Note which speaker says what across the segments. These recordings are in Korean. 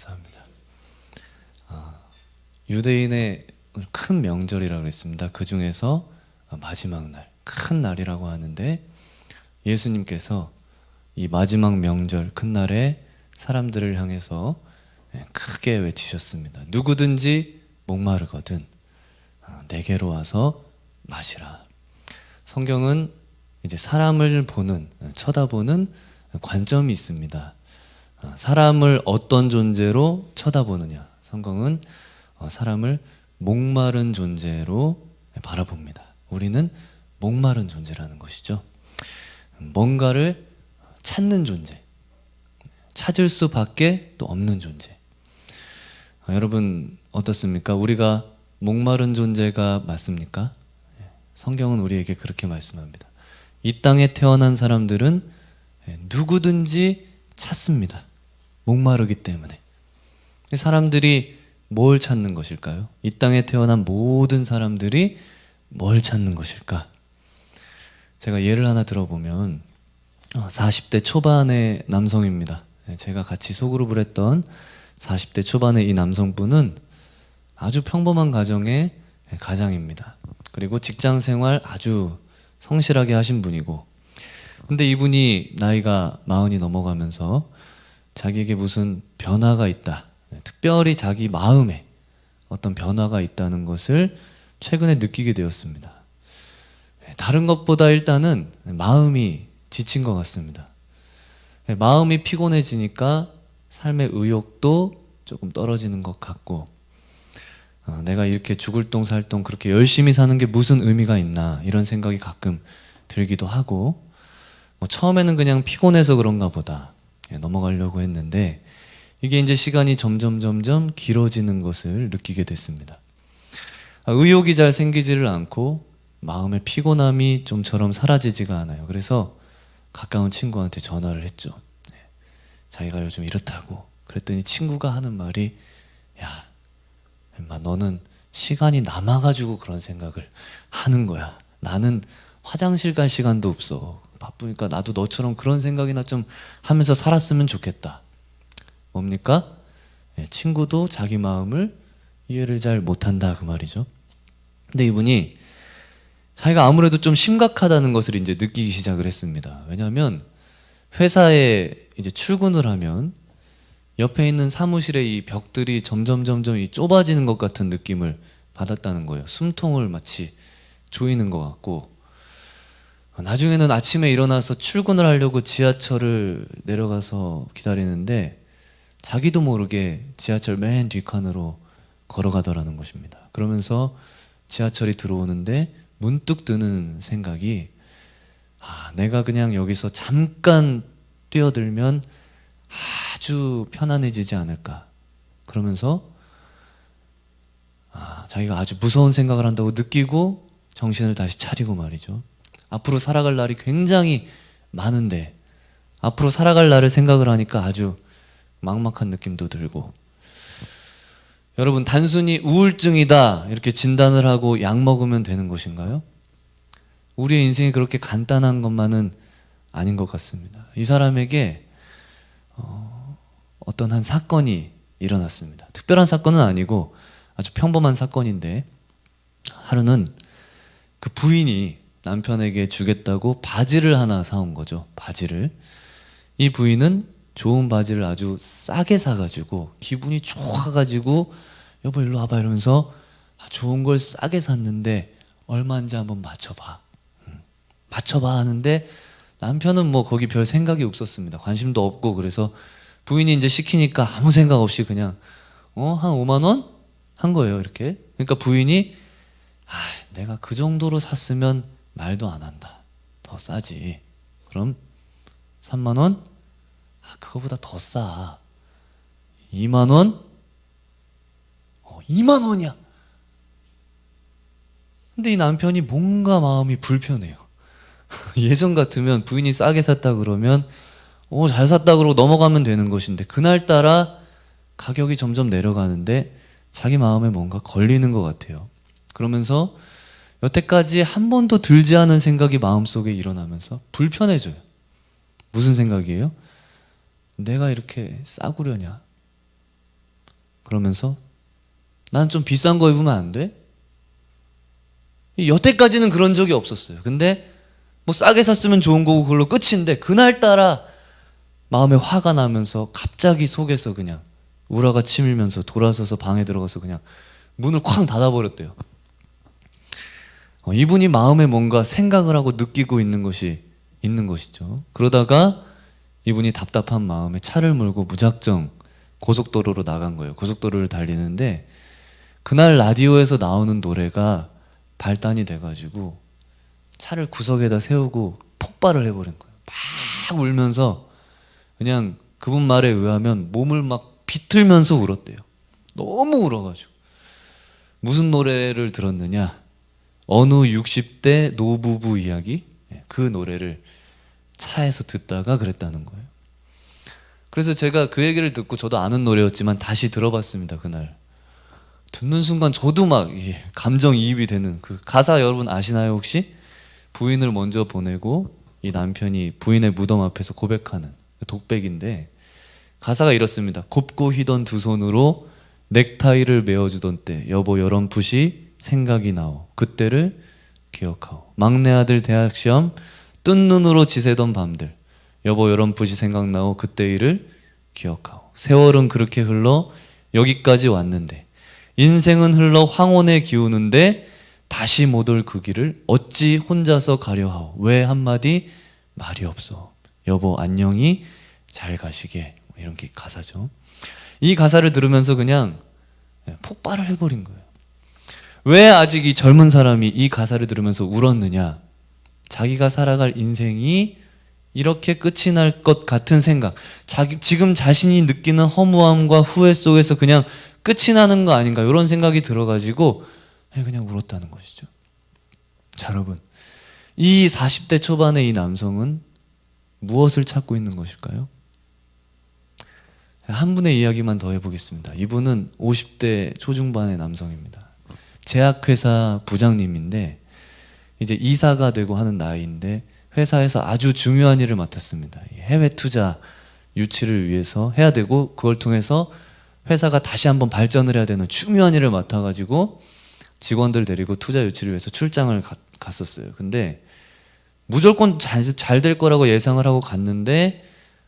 Speaker 1: 감사합니다. 유대인의 큰 명절이라고 했습니다. 그 중에서 마지막 날, 큰 날이라고 하는데 예수님께서 이 마지막 명절 큰 날에 사람들을 향해서 크게 외치셨습니다. 누구든지 목마르거든 내게로 와서 마시라. 성경은 이제 사람을 보는, 쳐다보는 관점이 있습니다. 사람을 어떤 존재로 쳐다보느냐. 성경은 사람을 목마른 존재로 바라봅니다. 우리는 목마른 존재라는 것이죠. 뭔가를 찾는 존재, 찾을 수밖에 또 없는 존재. 여러분 어떻습니까? 우리가 목마른 존재가 맞습니까? 성경은 우리에게 그렇게 말씀합니다. 이 땅에 태어난 사람들은 누구든지 찾습니다. 목마르기 때문에. 사람들이 뭘 찾는 것일까요? 이 땅에 태어난 모든 사람들이 뭘 찾는 것일까? 제가 예를 하나 들어보면 40대 초반의 남성입니다. 제가 같이 소그룹을 했던 40대 초반의 이 남성분은 아주 평범한 가정의 가장입니다. 그리고 직장 생활 아주 성실하게 하신 분이고, 근데 이분이 나이가 40이 넘어가면서 자기에게 무슨 변화가 있다, 특별히 자기 마음에 어떤 변화가 있다는 것을 최근에 느끼게 되었습니다. 다른 것보다 일단은 마음이 지친 것 같습니다. 마음이 피곤해지니까 삶의 의욕도 조금 떨어지는 것 같고, 내가 이렇게 죽을 똥 살 똥 그렇게 열심히 사는 게 무슨 의미가 있나 이런 생각이 가끔 들기도 하고, 처음에는 그냥 피곤해서 그런가 보다 넘어가려고 했는데 이게 이제 시간이 점점 길어지는 것을 느끼게 됐습니다. 의욕이 잘 생기지를 않고 마음의 피곤함이 좀처럼 사라지지가 않아요. 그래서 가까운 친구한테 전화를 했죠. 자기가 요즘 이렇다고. 그랬더니 친구가 하는 말이, 야, 인마 너는 시간이 남아가지고 그런 생각을 하는 거야. 나는 화장실 갈 시간도 없어. 바쁘니까 나도 너처럼 그런 생각이나 좀 하면서 살았으면 좋겠다. 뭡니까? 친구도 자기 마음을 이해를 잘 못한다 그 말이죠. 근데 이분이 자기가 아무래도 좀 심각하다는 것을 이제 느끼기 시작을 했습니다. 왜냐하면 회사에 이제 출근을 하면 옆에 있는 사무실의 이 벽들이 점점 이 좁아지는 것 같은 느낌을 받았다는 거예요. 숨통을 마치 조이는 것 같고, 나중에는 아침에 일어나서 출근을 하려고 지하철을 내려가서 기다리는데 자기도 모르게 지하철 맨 뒷칸으로 걸어가더라는 것입니다. 그러면서 지하철이 들어오는데 문득 드는 생각이, 내가 그냥 여기서 잠깐 뛰어들면 아주 편안해지지 않을까. 그러면서 자기가 아주 무서운 생각을 한다고 느끼고 정신을 다시 차리고 말이죠. 앞으로 살아갈 날이 굉장히 많은데 앞으로 살아갈 날을 생각을 하니까 아주 막막한 느낌도 들고, 여러분 단순히 우울증이다 이렇게 진단을 하고 약 먹으면 되는 것인가요? 우리의 인생이 그렇게 간단한 것만은 아닌 것 같습니다. 이 사람에게 어떤 한 사건이 일어났습니다. 특별한 사건은 아니고 아주 평범한 사건인데, 하루는 그 부인이 남편에게 주겠다고 바지를 하나 사온 거죠. 바지를. 이 부인은 좋은 바지를 아주 싸게 사가지고 기분이 좋아가지고 여보 일로 와봐 이러면서 좋은 걸 싸게 샀는데 얼마인지 한번 맞춰봐. 맞춰봐 하는데 남편은 뭐 거기 별 생각이 없었습니다. 관심도 없고. 그래서 부인이 이제 시키니까 아무 생각 없이 그냥 한 5만 원? 한 거예요. 이렇게. 그러니까 부인이 내가 그 정도로 샀으면 말도 안 한다. 더 싸지. 그럼 3만 원? 그거보다 더 싸. 2만 원? 2만 원이야. 근데 이 남편이 뭔가 마음이 불편해요. 예전 같으면 부인이 싸게 샀다 그러면 잘 샀다 그러고 넘어가면 되는 것인데, 그날따라 가격이 점점 내려가는데 자기 마음에 뭔가 걸리는 것 같아요. 그러면서 여태까지 한 번도 들지 않은 생각이 마음속에 일어나면서 불편해져요. 무슨 생각이에요? 내가 이렇게 싸구려냐? 그러면서 난 좀 비싼 거 입으면 안 돼? 여태까지는 그런 적이 없었어요. 근데 뭐 싸게 샀으면 좋은 거고 그걸로 끝인데 그날따라 마음에 화가 나면서 갑자기 속에서 그냥 우라가 치밀면서 돌아서서 방에 들어가서 그냥 문을 쾅 닫아버렸대요. 이분이 마음에 뭔가 생각을 하고 느끼고 있는 것이 있는 것이죠. 그러다가 이분이 답답한 마음에 차를 몰고 무작정 고속도로로 나간 거예요. 고속도로를 달리는데 그날 라디오에서 나오는 노래가 발단이 돼가지고 차를 구석에다 세우고 폭발을 해버린 거예요. 막 울면서 그냥 그분 말에 의하면 몸을 막 비틀면서 울었대요. 너무 울어가지고. 무슨 노래를 들었느냐? 어느 60대 노부부 이야기? 그 노래를 차에서 듣다가 그랬다는 거예요. 그래서 제가 그 얘기를 듣고 저도 아는 노래였지만 다시 들어봤습니다. 그날 듣는 순간 저도 막 감정이입이 되는 그 가사 여러분 아시나요 혹시? 부인을 먼저 보내고 이 남편이 부인의 무덤 앞에서 고백하는 독백인데 가사가 이렇습니다. 곱고 휘던 두 손으로 넥타이를 메어주던 때 여보 여름풋이 생각이 나오 그때를 기억하오 막내 아들 대학 시험 뜬 눈으로 지새던 밤들 여보 여름풋이 생각나오 그때 일을 기억하오 세월은 그렇게 흘러 여기까지 왔는데 인생은 흘러 황혼에 기우는데 다시 못 올 그 길을 어찌 혼자서 가려 하오 왜 한마디 말이 없어 여보 안녕히 잘 가시게 이런 게 가사죠. 이 가사를 들으면서 그냥 폭발을 해버린 거예요. 왜 아직 이 젊은 사람이 이 가사를 들으면서 울었느냐? 자기가 살아갈 인생이 이렇게 끝이 날 것 같은 생각, 지금 자신이 느끼는 허무함과 후회 속에서 그냥 끝이 나는 거 아닌가 이런 생각이 들어가지고 그냥 울었다는 것이죠. 자, 여러분, 이 40대 초반의 이 남성은 무엇을 찾고 있는 것일까요? 한 분의 이야기만 더 해보겠습니다. 이분은 50대 초중반의 남성입니다. 제약회사 부장님인데 이제 이사가 되고 하는 나이인데 회사에서 아주 중요한 일을 맡았습니다. 해외 투자 유치를 위해서 해야 되고 그걸 통해서 회사가 다시 한번 발전을 해야 되는 중요한 일을 맡아가지고 직원들 데리고 투자 유치를 위해서 출장을 갔었어요. 근데 무조건 잘 될 거라고 예상을 하고 갔는데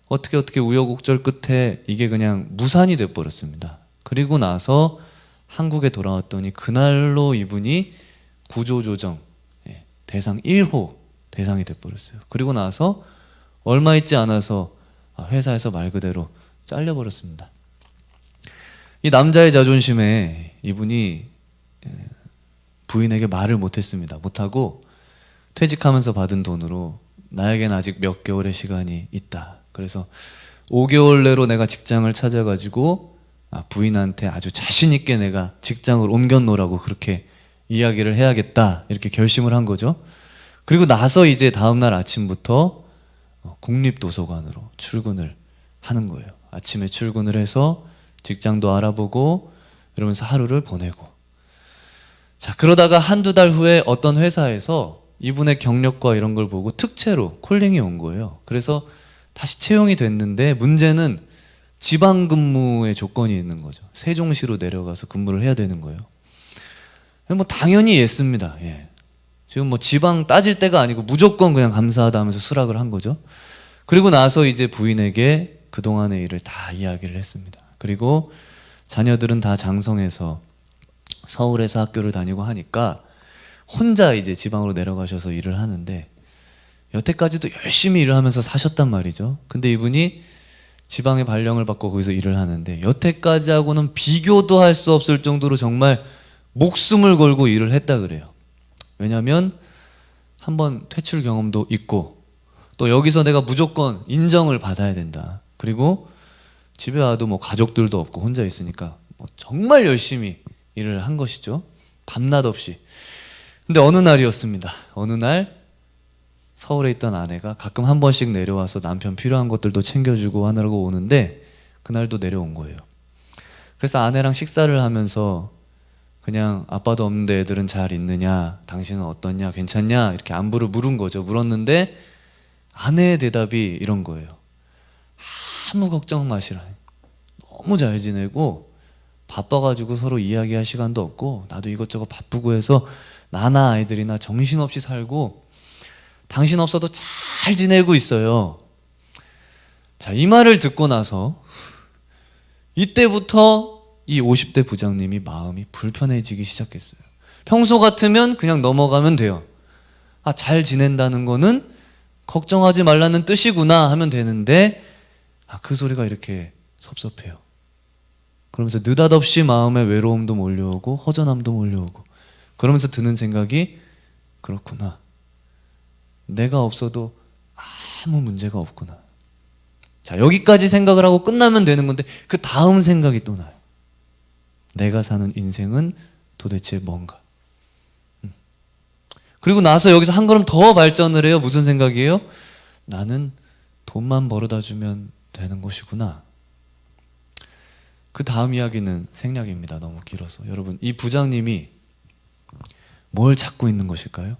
Speaker 1: 어떻게 우여곡절 끝에 이게 그냥 무산이 돼버렸습니다. 그리고 나서 한국에 돌아왔더니 그날로 이분이 구조조정 대상 1호 대상이 돼버렸어요. 그리고 나서 얼마 있지 않아서 회사에서 말 그대로 잘려버렸습니다. 이 남자의 자존심에 이분이 부인에게 말을 못했습니다. 못하고 퇴직하면서 받은 돈으로 나에겐 아직 몇 개월의 시간이 있다. 그래서 5개월 내로 내가 직장을 찾아가지고 부인한테 아주 자신 있게 내가 직장을 옮겨놓으라고 그렇게 이야기를 해야겠다 이렇게 결심을 한 거죠. 그리고 나서 이제 다음날 아침부터 국립도서관으로 출근을 하는 거예요. 아침에 출근을 해서 직장도 알아보고 이러면서 하루를 보내고 자 그러다가 한두 달 후에 어떤 회사에서 이분의 경력과 이런 걸 보고 특채로 콜링이 온 거예요. 그래서 다시 채용이 됐는데 문제는 지방 근무의 조건이 있는 거죠. 세종시로 내려가서 근무를 해야 되는 거예요. 뭐 당연히 예습니다. 예. 지금 뭐 지방 따질 때가 아니고 무조건 그냥 감사하다 하면서 수락을 한 거죠. 그리고 나서 이제 부인에게 그동안의 일을 다 이야기를 했습니다. 그리고 자녀들은 다 장성해서 서울에서 학교를 다니고 하니까 혼자 이제 지방으로 내려가셔서 일을 하는데 여태까지도 열심히 일을 하면서 사셨단 말이죠. 근데 이분이 지방의 발령을 받고 거기서 일을 하는데 여태까지하고는 비교도 할 수 없을 정도로 정말 목숨을 걸고 일을 했다 그래요. 왜냐하면 한번 퇴출 경험도 있고 또 여기서 내가 무조건 인정을 받아야 된다. 그리고 집에 와도 뭐 가족들도 없고 혼자 있으니까 뭐 정말 열심히 일을 한 것이죠. 밤낮 없이. 근데 어느 날이었습니다. 어느 날 서울에 있던 아내가 가끔 한 번씩 내려와서 남편 필요한 것들도 챙겨주고 하느라고 오는데 그날도 내려온 거예요. 그래서 아내랑 식사를 하면서 그냥 아빠도 없는데 애들은 잘 있느냐, 당신은 어떻냐, 괜찮냐 이렇게 안부를 물은 거죠. 물었는데 아내의 대답이 이런 거예요. 아무 걱정 마시라. 너무 잘 지내고 바빠가지고 서로 이야기할 시간도 없고 나도 이것저것 바쁘고 해서 나나 아이들이나 정신없이 살고 당신 없어도 잘 지내고 있어요. 자, 이 말을 듣고 나서 이때부터 이 50대 부장님이 마음이 불편해지기 시작했어요. 평소 같으면 그냥 넘어가면 돼요. 아, 잘 지낸다는 거는 걱정하지 말라는 뜻이구나 하면 되는데 그 소리가 이렇게 섭섭해요. 그러면서 느닷없이 마음에 외로움도 몰려오고 허전함도 몰려오고 그러면서 드는 생각이 그렇구나. 내가 없어도 아무 문제가 없구나. 자, 여기까지 생각을 하고 끝나면 되는 건데 그 다음 생각이 또 나요. 내가 사는 인생은 도대체 뭔가. 그리고 나서 여기서 한 걸음 더 발전을 해요. 무슨 생각이에요? 나는 돈만 벌어다 주면 되는 것이구나. 그 다음 이야기는 생략입니다. 너무 길어서. 여러분, 이 부장님이 뭘 찾고 있는 것일까요?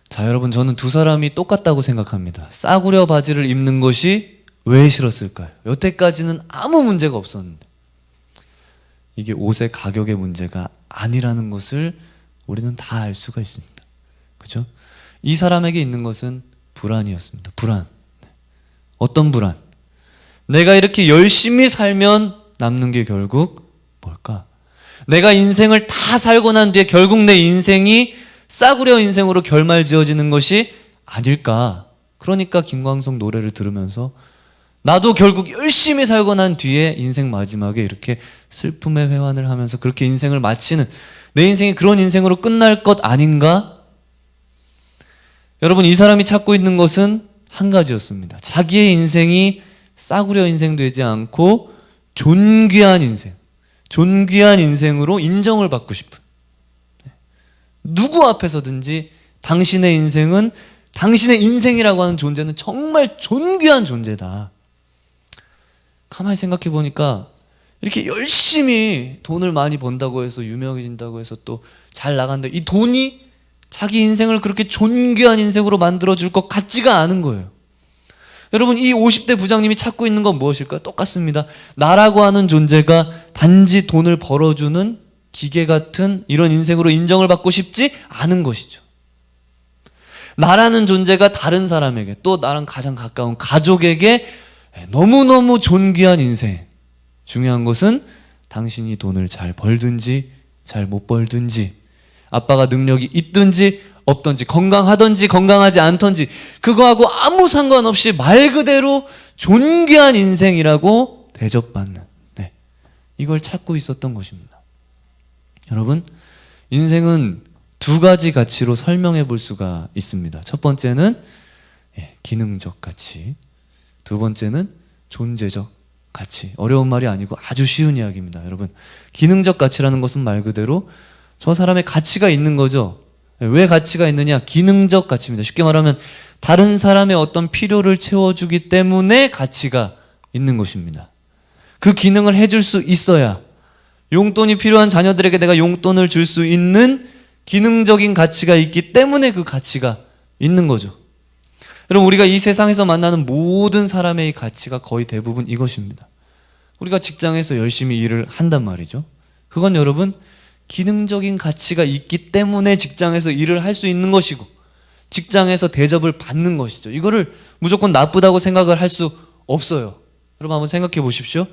Speaker 1: 자, 여러분, 저는 두 사람이 똑같다고 생각합니다. 싸구려 바지를 입는 것이 왜 싫었을까요? 여태까지는 아무 문제가 없었는데 이게 옷의 가격의 문제가 아니라는 것을 우리는 다 알 수가 있습니다. 그죠? 이 사람에게 있는 것은 불안이었습니다. 불안. 어떤 불안? 내가 이렇게 열심히 살면 남는 게 결국 뭘까? 내가 인생을 다 살고 난 뒤에 결국 내 인생이 싸구려 인생으로 결말지어지는 것이 아닐까? 그러니까 김광석 노래를 들으면서 나도 결국 열심히 살고 난 뒤에 인생 마지막에 이렇게 슬픔의 회환을 하면서 그렇게 인생을 마치는 내 인생이 그런 인생으로 끝날 것 아닌가? 여러분, 이 사람이 찾고 있는 것은 한 가지였습니다. 자기의 인생이 싸구려 인생 되지 않고 존귀한 인생, 존귀한 인생으로 인정을 받고 싶은, 누구 앞에서든지 당신의 인생은, 당신의 인생이라고 하는 존재는 정말 존귀한 존재다. 가만히 생각해 보니까 이렇게 열심히 돈을 많이 번다고 해서 유명해진다고 해서 또 잘 나간다, 이 돈이 자기 인생을 그렇게 존귀한 인생으로 만들어줄 것 같지가 않은 거예요. 여러분, 이 50대 부장님이 찾고 있는 건 무엇일까요? 똑같습니다. 나라고 하는 존재가 단지 돈을 벌어주는 기계 같은 이런 인생으로 인정을 받고 싶지 않은 것이죠. 나라는 존재가 다른 사람에게, 또 나랑 가장 가까운 가족에게 너무너무 존귀한 인생. 중요한 것은 당신이 돈을 잘 벌든지 잘 못 벌든지, 아빠가 능력이 있든지 없든지, 건강하든지 건강하지 않든지, 그거하고 아무 상관없이 말 그대로 존귀한 인생이라고 대접받는, 이걸 찾고 있었던 것입니다. 여러분, 인생은 두 가지 가치로 설명해 볼 수가 있습니다. 첫 번째는 기능적 가치, 두 번째는 존재적 가치. 어려운 말이 아니고 아주 쉬운 이야기입니다. 여러분, 기능적 가치라는 것은 말 그대로 저 사람의 가치가 있는 거죠. 왜 가치가 있느냐? 기능적 가치입니다. 쉽게 말하면 다른 사람의 어떤 필요를 채워주기 때문에 가치가 있는 것입니다. 그 기능을 해줄 수 있어야, 용돈이 필요한 자녀들에게 내가 용돈을 줄 수 있는 기능적인 가치가 있기 때문에 그 가치가 있는 거죠. 여러분, 우리가 이 세상에서 만나는 모든 사람의 가치가 거의 대부분 이것입니다. 우리가 직장에서 열심히 일을 한단 말이죠. 그건 여러분, 기능적인 가치가 있기 때문에 직장에서 일을 할 수 있는 것이고 직장에서 대접을 받는 것이죠. 이거를 무조건 나쁘다고 생각을 할 수 없어요. 여러분, 한번 생각해 보십시오.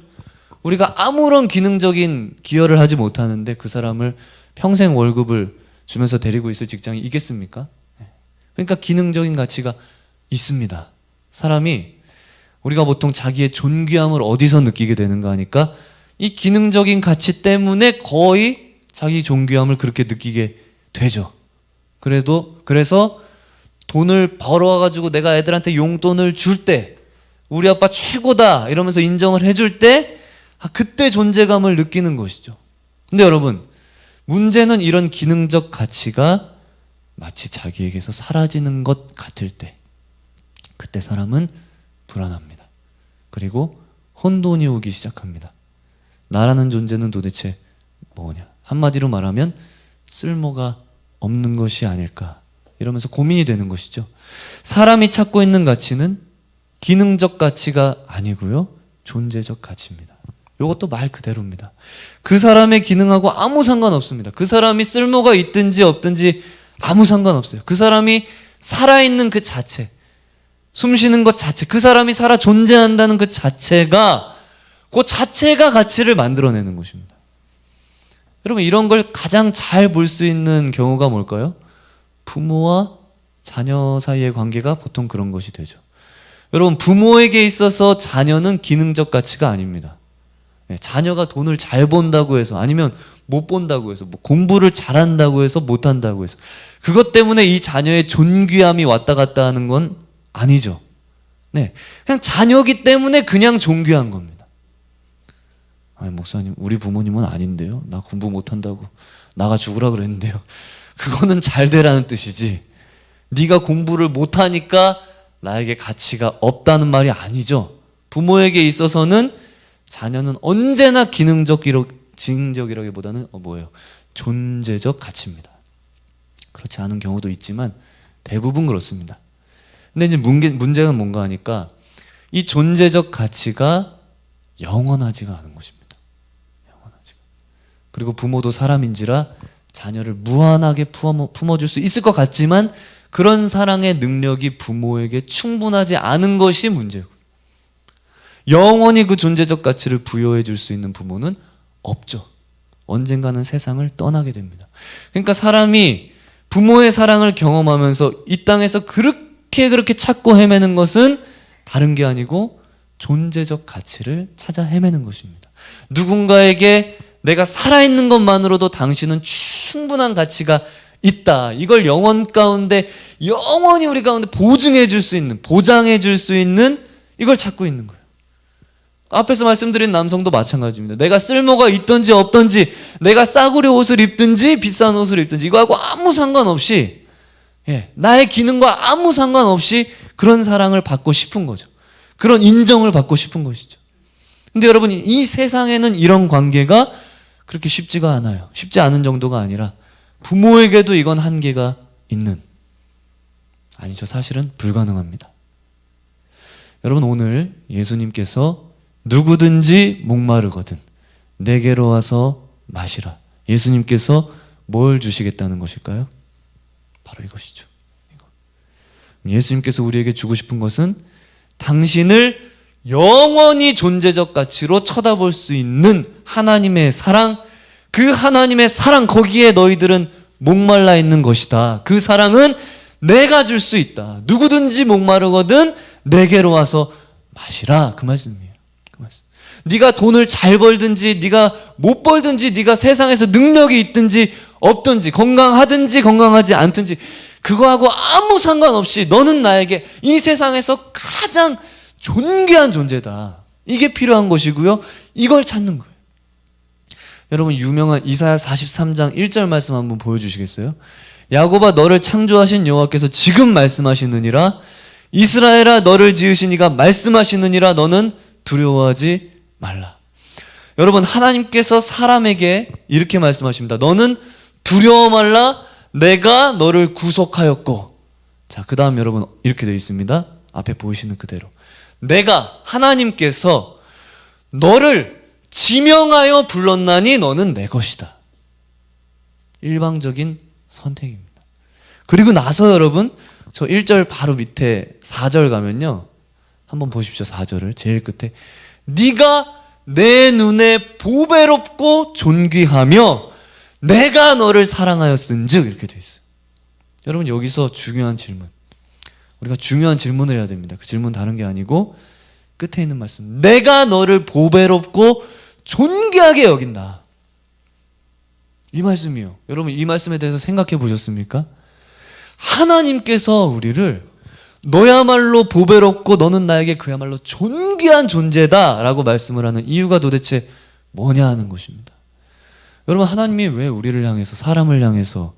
Speaker 1: 우리가 아무런 기능적인 기여를 하지 못하는데 그 사람을 평생 월급을 주면서 데리고 있을 직장이 있겠습니까? 그러니까 기능적인 가치가 있습니다. 사람이, 우리가 보통 자기의 존귀함을 어디서 느끼게 되는가 하니까 이 기능적인 가치 때문에 거의 자기 존귀함을 그렇게 느끼게 되죠. 그래서 돈을 벌어와가지고 내가 애들한테 용돈을 줄 때, 우리 아빠 최고다 이러면서 인정을 해줄 때, 그때 존재감을 느끼는 것이죠. 근데 여러분, 문제는 이런 기능적 가치가 마치 자기에게서 사라지는 것 같을 때, 그때 사람은 불안합니다. 그리고 혼돈이 오기 시작합니다. 나라는 존재는 도대체 뭐냐? 한마디로 말하면 쓸모가 없는 것이 아닐까, 이러면서 고민이 되는 것이죠. 사람이 찾고 있는 가치는 기능적 가치가 아니고요, 존재적 가치입니다. 이것도 말 그대로입니다. 그 사람의 기능하고 아무 상관없습니다. 그 사람이 쓸모가 있든지 없든지 아무 상관없어요. 그 사람이 살아있는 그 자체, 숨 쉬는 것 자체, 그 사람이 살아 존재한다는 그 자체가 가치를 만들어내는 것입니다. 여러분, 이런 걸 가장 잘 볼 수 있는 경우가 뭘까요? 부모와 자녀 사이의 관계가 보통 그런 것이 되죠. 여러분, 부모에게 있어서 자녀는 기능적 가치가 아닙니다. 자녀가 돈을 잘 번다고 해서, 아니면 못 본다고 해서, 뭐 공부를 잘한다고 해서 못한다고 해서 그것 때문에 이 자녀의 존귀함이 왔다 갔다 하는 건 아니죠. 네, 그냥 자녀기 때문에 그냥 존귀한 겁니다. 아니, 목사님, 우리 부모님은 아닌데요, 나 공부 못한다고 나가 죽으라 그랬는데요. 그거는 잘 되라는 뜻이지, 네가 공부를 못하니까 나에게 가치가 없다는 말이 아니죠. 부모에게 있어서는 자녀는 언제나 기능적이라기보다는 존재적 가치입니다. 그렇지 않은 경우도 있지만 대부분 그렇습니다. 근데 이제 문제는 뭔가 하니까 이 존재적 가치가 영원하지가 않은 것입니다. 영원하지가. 그리고 부모도 사람인지라 자녀를 무한하게 품어줄 수 있을 것 같지만 그런 사랑의 능력이 부모에게 충분하지 않은 것이 문제고, 영원히 그 존재적 가치를 부여해 줄 수 있는 부모는 없죠. 언젠가는 세상을 떠나게 됩니다. 그러니까 사람이 부모의 사랑을 경험하면서 이 땅에서 그렇게 찾고 헤매는 것은 다른 게 아니고 존재적 가치를 찾아 헤매는 것입니다. 누군가에게 내가 살아있는 것만으로도 당신은 충분한 가치가 있다, 이걸 영원 가운데 영원히 우리 가운데 보장해 줄 수 있는 이걸 찾고 있는 거예요. 앞에서 말씀드린 남성도 마찬가지입니다. 내가 쓸모가 있든지 없든지, 내가 싸구려 옷을 입든지 비싼 옷을 입든지 이거하고 아무 상관없이, 나의 기능과 아무 상관없이 그런 사랑을 받고 싶은 거죠. 그런 인정을 받고 싶은 것이죠. 근데 여러분, 이 세상에는 이런 관계가 그렇게 쉽지가 않아요. 쉽지 않은 정도가 아니라 부모에게도 이건 한계가 있는, 아니죠, 사실은 불가능합니다. 여러분, 오늘 예수님께서 누구든지 목마르거든 내게로 와서 마시라, 예수님께서 뭘 주시겠다는 것일까요? 바로 이것이죠. 예수님께서 우리에게 주고 싶은 것은 당신을 영원히 존재적 가치로 쳐다볼 수 있는 하나님의 사랑, 그 하나님의 사랑, 거기에 너희들은 목말라 있는 것이다. 그 사랑은 내가 줄 수 있다. 누구든지 목마르거든 내게로 와서 마시라, 그 말씀이에요. 그 말씀. 네가 돈을 잘 벌든지 네가 못 벌든지, 네가 세상에서 능력이 있든지 없든지, 건강하든지 건강하지 않든지, 그거하고 아무 상관없이 너는 나에게 이 세상에서 가장 존귀한 존재다. 이게 필요한 것이고요. 이걸 찾는 거예요. 여러분, 유명한 이사야 43장 1절 말씀 한번 보여주시겠어요? 야곱아, 너를 창조하신 여호와께서 지금 말씀하시느니라. 이스라엘아, 너를 지으신 이가 말씀하시느니라. 너는 두려워하지 말라. 여러분, 하나님께서 사람에게 이렇게 말씀하십니다. 너는 두려워 말라. 내가 너를 구속하였고. 자, 그 다음 여러분 이렇게 되어 있습니다. 앞에 보이시는 그대로. 내가, 하나님께서 너를 지명하여 불렀나니 너는 내 것이다. 일방적인 선택입니다. 그리고 나서 여러분, 저 1절 바로 밑에 4절 가면요, 한번 보십시오. 4절을 제일 끝에, 네가 내 눈에 보배롭고 존귀하며 내가 너를 사랑하였은즉, 이렇게 되어 있어요. 여러분, 여기서 중요한 질문, 우리가 중요한 질문을 해야 됩니다. 그 질문 다른 게 아니고 끝에 있는 말씀, 내가 너를 보배롭고 존귀하게 여긴다, 이 말씀이요. 여러분, 이 말씀에 대해서 생각해 보셨습니까? 하나님께서 우리를 너야말로 보배롭고 너는 나에게 그야말로 존귀한 존재다 라고 말씀을 하는 이유가 도대체 뭐냐 하는 것입니다. 여러분, 하나님이 왜 우리를 향해서, 사람을 향해서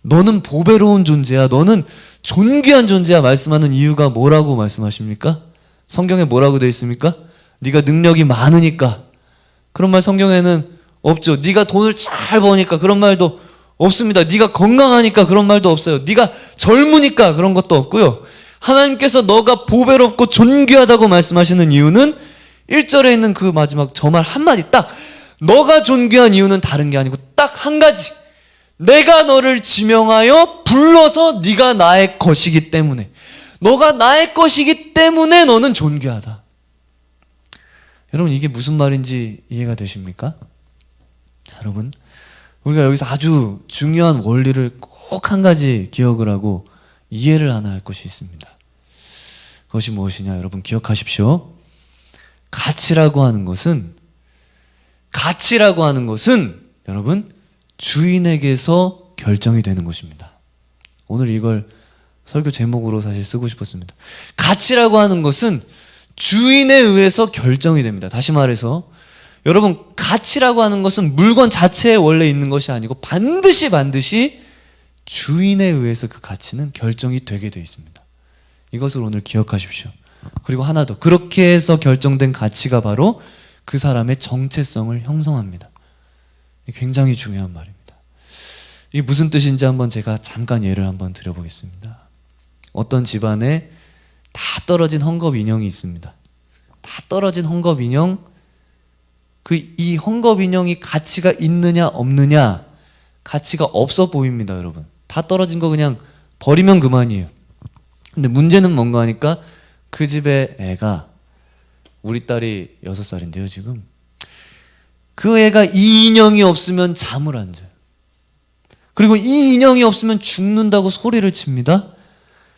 Speaker 1: 너는 보배로운 존재야, 너는 존귀한 존재야 말씀하는 이유가 뭐라고 말씀하십니까? 성경에 뭐라고 되어 있습니까? 네가 능력이 많으니까, 그런 말 성경에는 없죠. 네가 돈을 잘 버니까, 그런 말도 없습니다. 네가 건강하니까, 그런 말도 없어요. 네가 젊으니까, 그런 것도 없고요. 하나님께서 너가 보배롭고 존귀하다고 말씀하시는 이유는 1절에 있는 그 마지막 저 말 한마디 딱, 너가 존귀한 이유는 다른 게 아니고 딱 한 가지, 내가 너를 지명하여 불러서 네가 나의 것이기 때문에, 너가 나의 것이기 때문에 너는 존귀하다. 여러분, 이게 무슨 말인지 이해가 되십니까? 자, 여러분, 우리가 여기서 아주 중요한 원리를 꼭 한 가지 기억을 하고 이해를 하나 할 것이 있습니다. 그것이 무엇이냐, 여러분 기억하십시오. 가치라고 하는 것은 여러분 주인에게서 결정이 되는 것입니다. 오늘 이걸 설교 제목으로 사실 쓰고 싶었습니다. 가치라고 하는 것은 주인에 의해서 결정이 됩니다. 다시 말해서 여러분, 가치라고 하는 것은 물건 자체에 원래 있는 것이 아니고 반드시 주인에 의해서 그 가치는 결정이 되게 되어 있습니다. 이것을 오늘 기억하십시오. 그리고 하나 더, 그렇게 해서 결정된 가치가 바로 그 사람의 정체성을 형성합니다. 굉장히 중요한 말입니다. 이게 무슨 뜻인지 한번 제가 잠깐 예를 한번 드려보겠습니다. 어떤 집안에 다 떨어진 헝겊 인형이 있습니다. 다 떨어진 헝겊 인형, 이 헝겊 인형이 가치가 있느냐 없느냐, 가치가 없어 보입니다. 여러분, 다 떨어진 거 그냥 버리면 그만이에요. 근데 문제는 뭔가 하니까 그 집의 애가, 우리 딸이 6살인데요 지금, 그 애가 이 인형이 없으면 잠을 안 자요. 그리고 이 인형이 없으면 죽는다고 소리를 칩니다.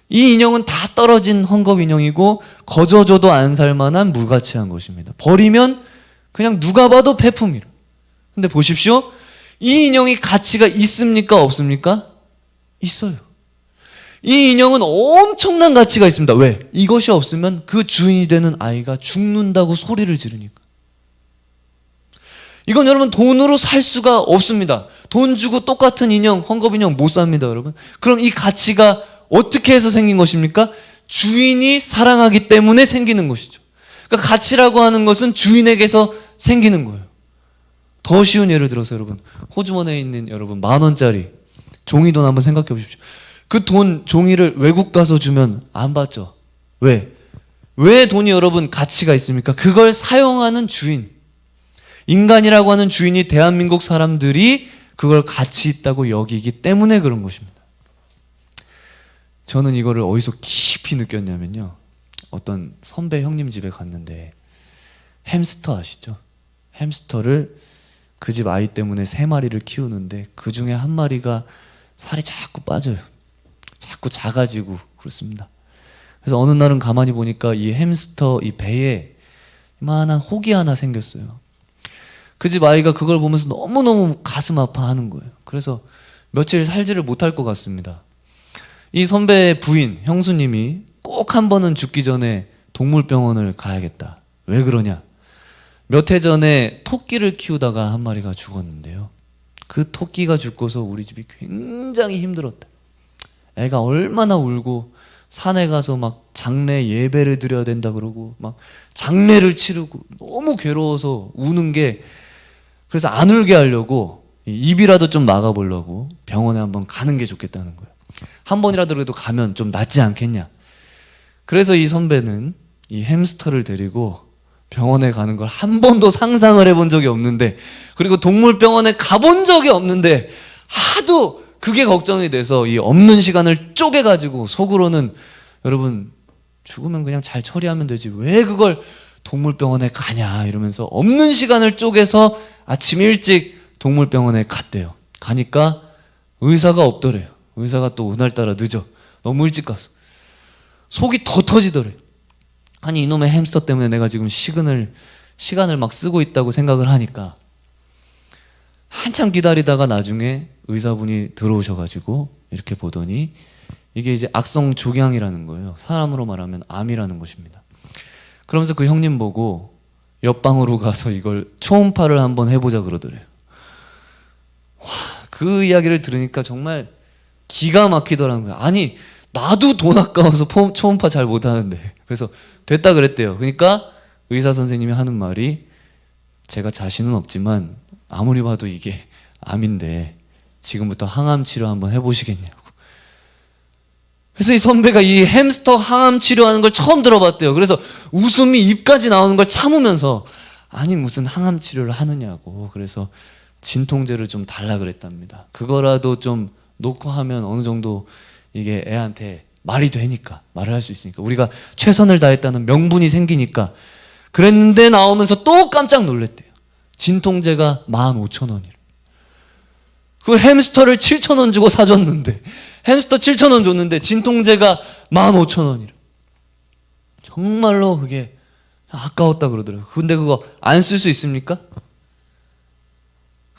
Speaker 1: 이 인형은 다 떨어진 헝겊 인형이고 거저줘도 안 살만한 무가치한 것입니다. 버리면 그냥 누가 봐도 폐품이라. 근데 보십시오, 이 인형이 가치가 있습니까 없습니까? 있어요. 이 인형은 엄청난 가치가 있습니다. 왜? 이것이 없으면 그 주인이 되는 아이가 죽는다고 소리를 지르니까. 이건 여러분 돈으로 살 수가 없습니다. 돈 주고 똑같은 인형, 헝겊 인형 못 삽니다, 여러분. 그럼 이 가치가 어떻게 해서 생긴 것입니까? 주인이 사랑하기 때문에 생기는 것이죠. 그러니까 가치라고 하는 것은 주인에게서 생기는 거예요. 더 쉬운 예를 들어서 여러분, 호주머니에 있는 여러분 10,000원짜리 종이돈 한번 생각해 보십시오. 그 돈, 종이를 외국 가서 주면 안 받죠. 왜? 왜 돈이 여러분 가치가 있습니까? 그걸 사용하는 주인, 인간이라고 하는 주인이 대한민국 사람들이 그걸 가치 있다고 여기기 때문에 그런 것입니다. 저는 이거를 어디서 깊이 느꼈냐면요, 어떤 선배 형님 집에 갔는데 햄스터 아시죠? 햄스터를 그 집 아이 때문에 3마리를 키우는데 그 중에 1마리가 살이 자꾸 빠져요. 자꾸 작아지고 그렇습니다. 그래서 어느 날은 가만히 보니까 이 햄스터 이 배에 이만한 혹이 하나 생겼어요. 그 집 아이가 그걸 보면서 너무너무 가슴 아파하는 거예요. 그래서 며칠 살지를 못할 것 같습니다. 이 선배의 부인, 형수님이 꼭 한 번은 죽기 전에 동물병원을 가야겠다. 왜 그러냐? 몇 해 전에 토끼를 키우다가 1마리가 죽었는데요, 그 토끼가 죽고서 우리 집이 굉장히 힘들었다. 애가 얼마나 울고 산에 가서 막 장례 예배를 드려야 된다 그러고 막 장례를 치르고 너무 괴로워서 우는 게, 그래서 안 울게 하려고 입이라도 좀 막아보려고 병원에 한번 가는 게 좋겠다는 거예요. 한 번이라도 그래도 가면 좀 낫지 않겠냐. 그래서 이 선배는 이 햄스터를 데리고 병원에 가는 걸 한 번도 상상을 해본 적이 없는데, 그리고 동물병원에 가본 적이 없는데 하도 그게 걱정이 돼서 이 없는 시간을 쪼개가지고 속으로는, 여러분 죽으면 그냥 잘 처리하면 되지 왜 그걸 동물병원에 가냐 이러면서 없는 시간을 쪼개서 아침 일찍 동물병원에 갔대요. 가니까 의사가 없더래요. 의사가 또 그날따라 늦어. 너무 일찍 가서 속이 더 터지더래요. 아니 이놈의 햄스터 때문에 내가 지금 시간을 막 쓰고 있다고 생각을 하니까, 한참 기다리다가 나중에 의사분이 들어오셔가지고 이렇게 보더니 이게 이제 악성 종양이라는 거예요. 사람으로 말하면 암이라는 것입니다. 그러면서 그 형님 보고 옆방으로 가서 이걸 초음파를 한번 해보자 그러더래요. 와, 그 이야기를 들으니까 정말 기가 막히더라는 거예요. 아니 나도 돈 아까워서 초음파 잘 못하는데. 그래서 됐다 그랬대요. 그러니까 의사 선생님이 하는 말이, 제가 자신은 없지만 아무리 봐도 이게 암인데 지금부터 항암 치료 한번 해보시겠냐고. 그래서 이 선배가 이 햄스터 항암 치료하는 걸 처음 들어봤대요. 그래서 웃음이 입까지 나오는 걸 참으면서 아니 무슨 항암 치료를 하느냐고. 그래서 진통제를 좀 달라 그랬답니다. 그거라도 좀 놓고 하면 어느 정도 이게 애한테 말이 되니까, 말을 할 수 있으니까, 우리가 최선을 다했다는 명분이 생기니까. 그랬는데 나오면서 또 깜짝 놀랐대요. 진통제가 15,000원이래. 그 햄스터를 7,000원 주고 사줬는데, 햄스터 7,000원 줬는데 진통제가 15,000원이래. 정말로 그게 아까웠다 그러더라고요. 근데 그거 안 쓸 수 있습니까?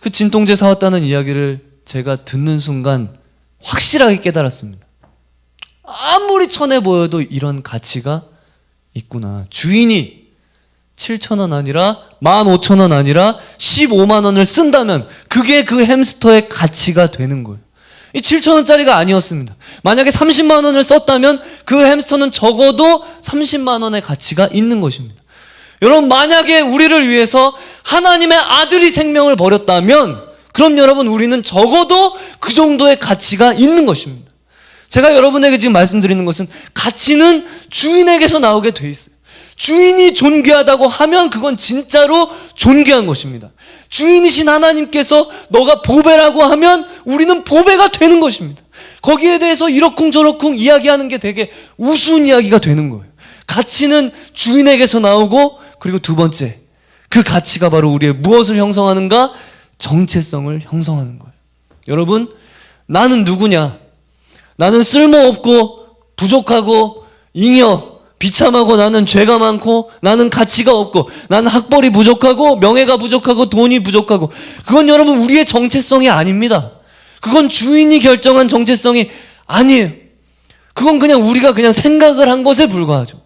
Speaker 1: 그 진통제 사왔다는 이야기를 제가 듣는 순간 확실하게 깨달았습니다. 아무리 천해 보여도 이런 가치가 있구나. 주인이 7,000원 아니라 15,000원 아니라 15만 원을 쓴다면 그게 그 햄스터의 가치가 되는 거예요. 이 7,000원짜리가 아니었습니다. 만약에 30만 원을 썼다면 그 햄스터는 적어도 30만 원의 가치가 있는 것입니다. 여러분, 만약에 우리를 위해서 하나님의 아들이 생명을 버렸다면 그럼 여러분, 우리는 적어도 그 정도의 가치가 있는 것입니다. 제가 여러분에게 지금 말씀드리는 것은 가치는 주인에게서 나오게 돼 있어요. 주인이 존귀하다고 하면 그건 진짜로 존귀한 것입니다. 주인이신 하나님께서 너가 보배라고 하면 우리는 보배가 되는 것입니다. 거기에 대해서 이러쿵저러쿵 이야기하는 게 되게 우스운 이야기가 되는 거예요. 가치는 주인에게서 나오고, 그리고 두 번째, 그 가치가 바로 우리의 무엇을 형성하는가? 정체성을 형성하는 거예요. 여러분, 나는 누구냐? 나는 쓸모없고 부족하고 잉여 비참하고, 나는 죄가 많고, 나는 가치가 없고, 나는 학벌이 부족하고 명예가 부족하고 돈이 부족하고, 그건 여러분 우리의 정체성이 아닙니다. 그건 주인이 결정한 정체성이 아니에요. 그건 그냥 우리가 그냥 생각을 한 것에 불과하죠.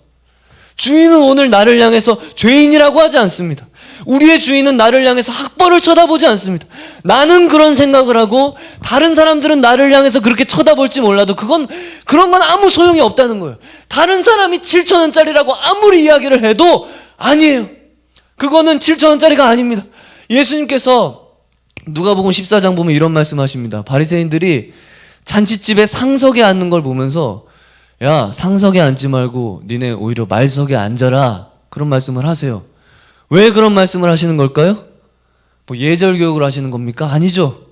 Speaker 1: 주인은 오늘 나를 향해서 죄인이라고 하지 않습니다. 우리의 주인은 나를 향해서 학벌을 쳐다보지 않습니다. 나는 그런 생각을 하고 다른 사람들은 나를 향해서 그렇게 쳐다볼지 몰라도 그런 건 아무 소용이 없다는 거예요. 다른 사람이 7,000원짜리라고 아무리 이야기를 해도 아니에요. 그거는 7,000원짜리가 아닙니다. 예수님께서 누가복음 14장 보면 이런 말씀하십니다. 바리새인들이 잔치집에 상석에 앉는 걸 보면서 야, 상석에 앉지 말고 니네 오히려 말석에 앉아라, 그런 말씀을 하세요. 왜 그런 말씀을 하시는 걸까요? 뭐 예절 교육을 하시는 겁니까? 아니죠.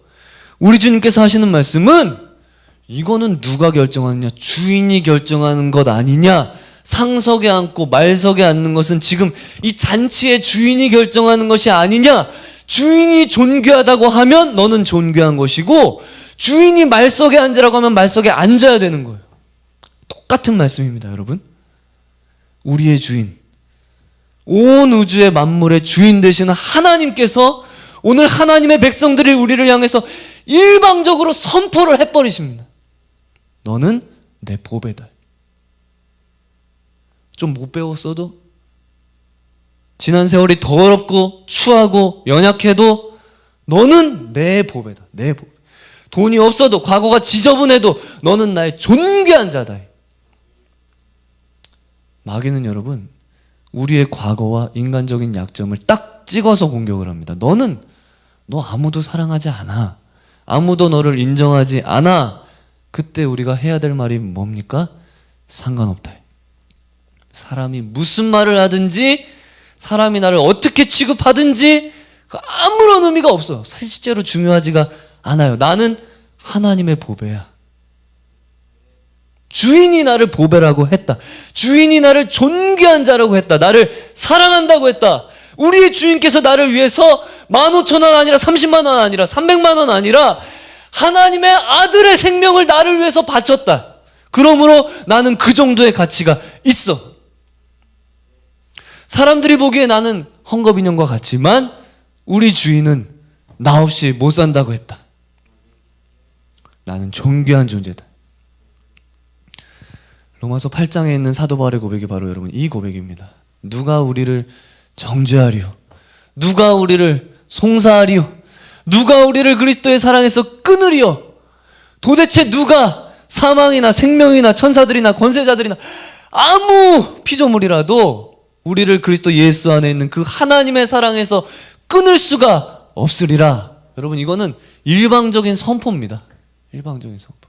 Speaker 1: 우리 주님께서 하시는 말씀은 이거는 누가 결정하느냐? 주인이 결정하는 것 아니냐? 상석에 앉고 말석에 앉는 것은 지금 이 잔치의 주인이 결정하는 것이 아니냐? 주인이 존귀하다고 하면 너는 존귀한 것이고, 주인이 말석에 앉으라고 하면 말석에 앉아야 되는 거예요. 똑같은 말씀입니다, 여러분. 우리의 주인, 온 우주의 만물의 주인 되시는 하나님께서 오늘 하나님의 백성들이 우리를 향해서 일방적으로 선포를 해버리십니다. 너는 내 보배다. 좀 못 배웠어도, 지난 세월이 더럽고 추하고 연약해도 너는 내 보배다. 내 보배. 돈이 없어도, 과거가 지저분해도 너는 나의 존귀한 자다. 마귀는 여러분 우리의 과거와 인간적인 약점을 딱 찍어서 공격을 합니다. 너 아무도 사랑하지 않아. 아무도 너를 인정하지 않아. 그때 우리가 해야 될 말이 뭡니까? 상관없다. 사람이 무슨 말을 하든지, 사람이 나를 어떻게 취급하든지 아무런 의미가 없어. 실제로 중요하지가 않아요. 나는 하나님의 보배야. 주인이 나를 보배라고 했다. 주인이 나를 존귀한 자라고 했다. 나를 사랑한다고 했다. 우리의 주인께서 나를 위해서 15,000원 아니라 30만 원 아니라 300만 원 아니라 하나님의 아들의 생명을 나를 위해서 바쳤다. 그러므로 나는 그 정도의 가치가 있어. 사람들이 보기에 나는 헝겊인형과 같지만 우리 주인은 나 없이 못 산다고 했다. 나는 존귀한 존재다. 로마서 8장에 있는 사도 바울의 고백이 바로 여러분 이 고백입니다. 누가 우리를 정죄하리요? 누가 우리를 송사하리요? 누가 우리를 그리스도의 사랑에서 끊으리요? 도대체 누가 사망이나 생명이나 천사들이나 권세자들이나 아무 피조물이라도 우리를 그리스도 예수 안에 있는 그 하나님의 사랑에서 끊을 수가 없으리라. 여러분, 이거는 일방적인 선포입니다. 일방적인 선포.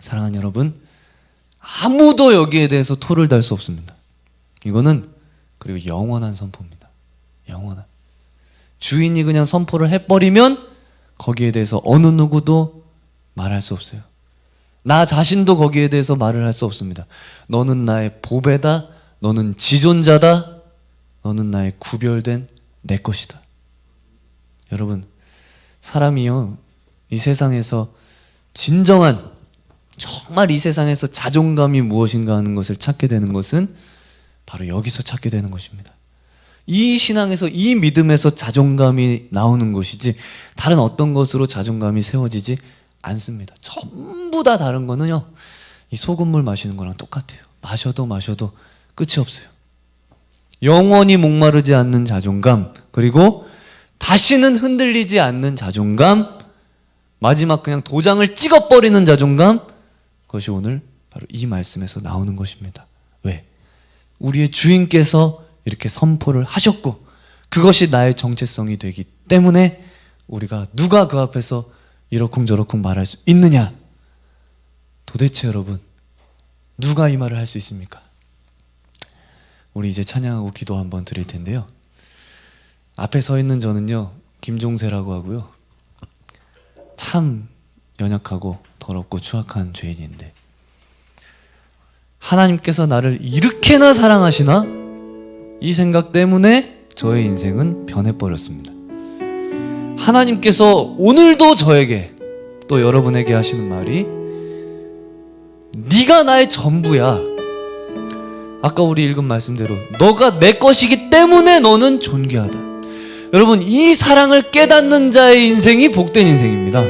Speaker 1: 사랑하는 여러분, 아무도 여기에 대해서 토를 달 수 없습니다. 이거는 그리고 영원한 선포입니다. 영원한. 주인이 그냥 선포를 해버리면 거기에 대해서 어느 누구도 말할 수 없어요. 나 자신도 거기에 대해서 말을 할 수 없습니다. 너는 나의 보배다. 너는 지존자다. 너는 나의 구별된 내 것이다. 여러분, 사람이요, 이 세상에서 진정한, 정말 이 세상에서 자존감이 무엇인가 하는 것을 찾게 되는 것은 바로 여기서 찾게 되는 것입니다. 이 신앙에서, 이 믿음에서 자존감이 나오는 것이지 다른 어떤 것으로 자존감이 세워지지 않습니다. 전부 다 다른 거는요, 이 소금물 마시는 거랑 똑같아요. 마셔도 끝이 없어요. 영원히 목마르지 않는 자존감, 그리고 다시는 흔들리지 않는 자존감, 마지막 그냥 도장을 찍어버리는 자존감, 그것이 오늘 바로 이 말씀에서 나오는 것입니다. 왜? 우리의 주인께서 이렇게 선포를 하셨고 그것이 나의 정체성이 되기 때문에 우리가 누가 그 앞에서 이러쿵저러쿵 말할 수 있느냐? 도대체 여러분, 누가 이 말을 할 수 있습니까? 우리 이제 찬양하고 기도 한번 드릴 텐데요. 앞에 서 있는 저는요, 김종세라고 하고요. 참 연약하고 더럽고 추악한 죄인인데 하나님께서 나를 이렇게나 사랑하시나? 이 생각 때문에 저의 인생은 변해버렸습니다. 하나님께서 오늘도 저에게, 또 여러분에게 하시는 말이, 네가 나의 전부야. 아까 우리 읽은 말씀대로 너가 내 것이기 때문에 너는 존귀하다. 여러분, 이 사랑을 깨닫는 자의 인생이 복된 인생입니다.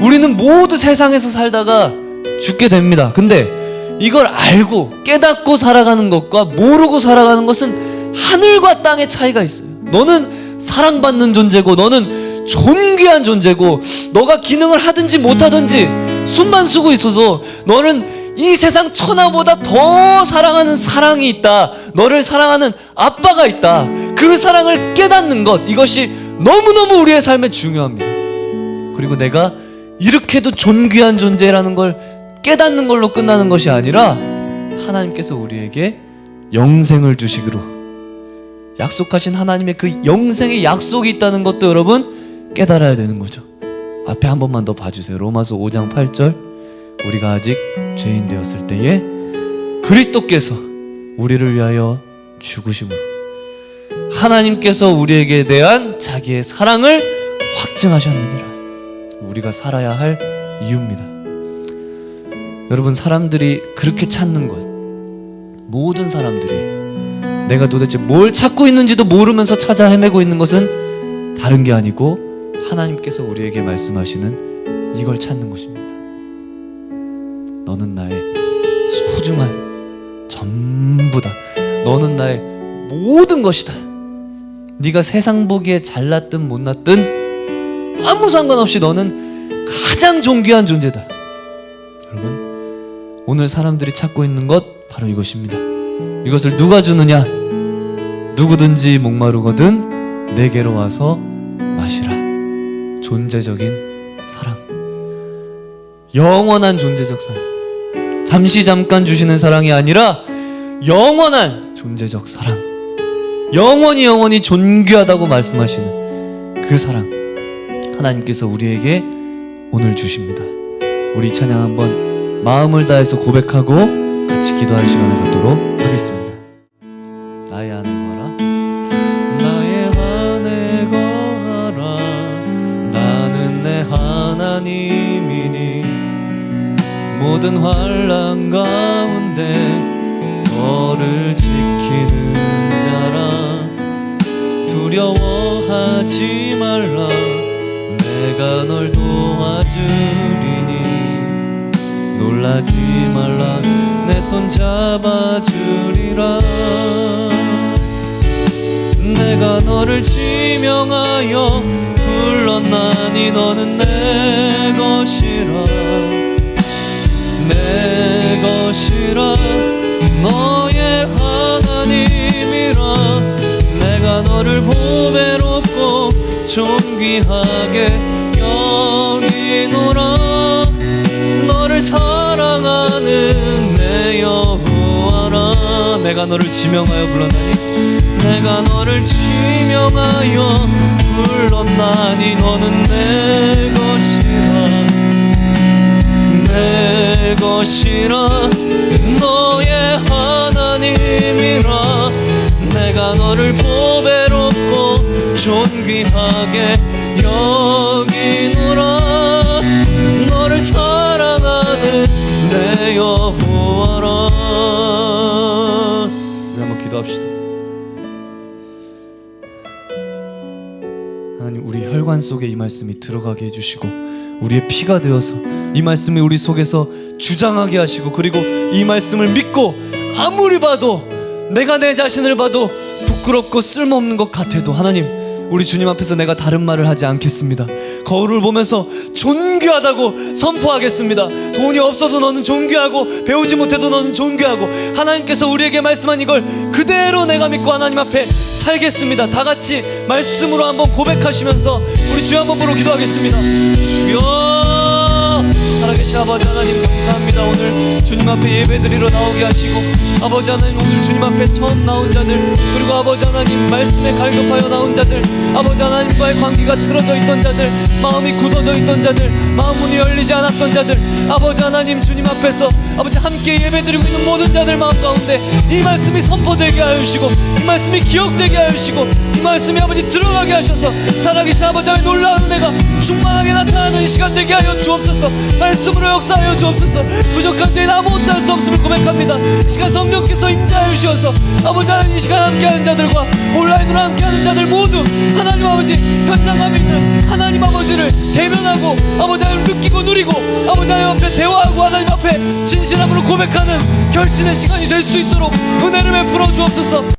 Speaker 1: 우리는 모두 세상에서 살다가 죽게 됩니다. 근데 이걸 알고 깨닫고 살아가는 것과 모르고 살아가는 것은 하늘과 땅의 차이가 있어요. 너는 사랑받는 존재고, 너는 존귀한 존재고, 너가 기능을 하든지 못하든지 숨만 쉬고 있어서 너는 이 세상 천하보다 더 사랑하는 사랑이 있다. 너를 사랑하는 아빠가 있다. 그 사랑을 깨닫는 것, 이것이 너무너무 우리의 삶에 중요합니다. 그리고 내가 이렇게도 존귀한 존재라는 걸 깨닫는 걸로 끝나는 것이 아니라 하나님께서 우리에게 영생을 주시기로 약속하신 하나님의 그 영생의 약속이 있다는 것도 여러분 깨달아야 되는 거죠. 앞에 한 번만 더 봐주세요. 로마서 5장 8절. 우리가 아직 죄인 되었을 때에 그리스도께서 우리를 위하여 죽으심으로 하나님께서 우리에게 대한 자기의 사랑을 확증하셨느니라. 우리가 살아야 할 이유입니다. 여러분, 사람들이 그렇게 찾는 것, 모든 사람들이 내가 도대체 뭘 찾고 있는지도 모르면서 찾아 헤매고 있는 것은 다른 게 아니고 하나님께서 우리에게 말씀하시는 이걸 찾는 것입니다. 너는 나의 소중한 전부다. 너는 나의 모든 것이다. 네가 세상 보기에 잘났든 못났든 아무 상관없이 너는 가장 존귀한 존재다. 여러분, 오늘 사람들이 찾고 있는 것 바로 이것입니다. 이것을 누가 주느냐? 누구든지 목마르거든 내게로 와서 마시라. 존재적인 사랑, 영원한 존재적 사랑, 잠시 잠깐 주시는 사랑이 아니라 영원한 존재적 사랑, 영원히 존귀하다고 말씀하시는 그 사랑, 하나님께서 우리에게 오늘 주십니다. 우리 찬양 한번 마음을 다해서 고백하고 같이 기도하는 시간을 갖도록 하겠습니다. 나의 안에 거하라, 나의 안에 거하라. 나는 내 하나님이니 모든 환난 가운데 너를 지키는 자라. 두려워하지 말라, 내가 널 도와주리니. 놀라지 말라, 내 손 잡아주리라. 내가 너를 지명하여 불렀나니 너는 내 것이라. 내 것이라, 너의 하나님이라. 내가 너를 보배롭고 존귀하게 여기노라. 너를 너를 사랑하는 내 여호와라. 내가 너를 지명하여 불렀나니 내가 너를 지명하여 불렀나니 너는 내 것이라 너의 하나님이라. 내가 너를 보배롭고 존귀하게 여기노라. 너를 사랑하는 내 여호와라. 우리 한번 기도합시다. 하나님, 우리 혈관 속에 이 말씀이 들어가게 해주시고 우리의 피가 되어서 이 말씀이 우리 속에서 주장하게 하시고, 그리고 이 말씀을 믿고 아무리 봐도, 내가 내 자신을 봐도 부끄럽고 쓸모없는 것 같아도 하나님, 우리 주님 앞에서 내가 다른 말을 하지 않겠습니다. 거울을 보면서 존귀하다고 선포하겠습니다. 돈이 없어도 너는 존귀하고 배우지 못해도 너는 존귀하고, 하나님께서 우리에게 말씀한 이걸 그대로 내가 믿고 하나님 앞에 살겠습니다. 다 같이 말씀으로 한번 고백하시면서 우리 주여 한번 부르고 기도하겠습니다. 주여, 살아계신 아버지 하나님 감사합니다. 오늘 주님 앞에 예배드리러 나오게 하시고, 아버지 하나님 오늘 주님 앞에 처음 나온 자들, 그리고 아버지 하나님 말씀에 갈급하여 나온 자들, 아버지 하나님과의 관계가 틀어져 있던 자들, 마음이 굳어져 있던 자들, 마음 문이 열리지 않았던 자들, 아버지 하나님 주님 앞에서 아버지 함께 예배드리고 있는 모든 자들 마음 가운데 이 말씀이 선포되게 하여 주시고, 이 말씀이 기억되게 하여 주시고, 이 말씀이 아버지 들어가게 하셔서 살아계신 아버지 하나님 놀라운 은혜가 충만하게 나타나는 이 시간 되게 하여 주옵소서. 말씀으로 역사하여 주옵소서. 부족한 저희는 아무것도 할 수 없음을 고백합니다. 이 시간 성령께서 임재하여 주셔서 아버지 하나님 이 시간 함께하는 자들과 온라인으로 함께하는 자들 모두 하나님 아버지 현장감 있는 하나님 아버지를 대면하고 아버지 하나님 느끼고 누리고 아버지 하나님 앞에 대화하고 하나님 앞에 진실함으로 고백하는 결신의 시간이 될 수 있도록 은혜를 베풀어 주옵소서.